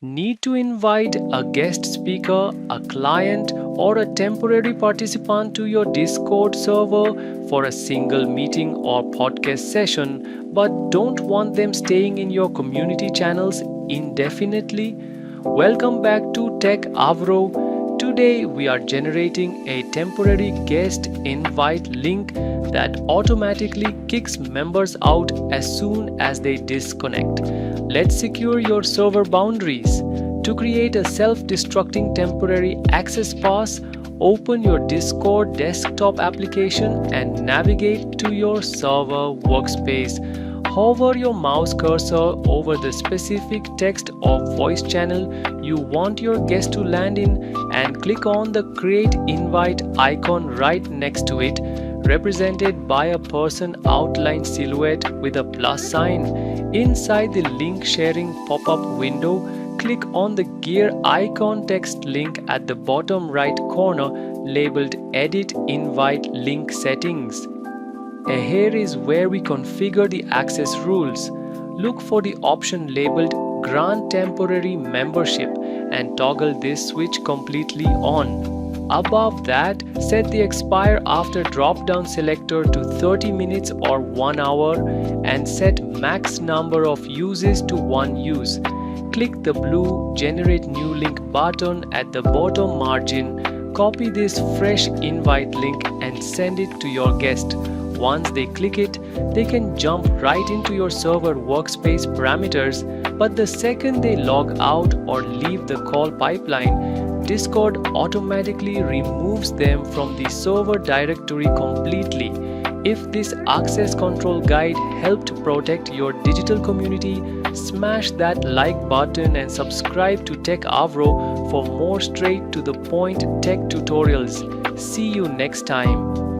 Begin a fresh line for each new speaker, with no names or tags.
Need to invite a guest speaker, a client, or a temporary participant to your Discord server for a single meeting or podcast session, but don't want them staying in your community channels indefinitely? Welcome back to Techavro. Today we are generating a temporary guest invite link that automatically kicks members out as soon as they disconnect. Let's secure your server boundaries. To create a self-destructing temporary access pass, open your Discord desktop application and navigate to your server workspace. Hover your mouse cursor over the specific text or voice channel you want your guest to land in and click on the Create Invite icon right next to it, represented by a person outlined silhouette with a plus sign. Inside the link sharing pop-up window, click on the gear icon text link at the bottom right corner labeled Edit Invite Link Settings. Here is where we configure the access rules. Look for the option labeled Grant Temporary Membership and toggle this switch completely on. Above that, set the expire after drop-down selector to 30 minutes or 1 hour and set max number of uses to 1 use. Click the blue Generate New Link button at the bottom margin. Copy this fresh invite link and send it to your guest. Once they click it, they can jump right into your server workspace parameters, but the second they log out or leave the call pipeline, Discord automatically removes them from the server directory completely. If this access control guide helped protect your digital community, smash that like button and subscribe to Techavro for more straight to the point tech tutorials. See you next time.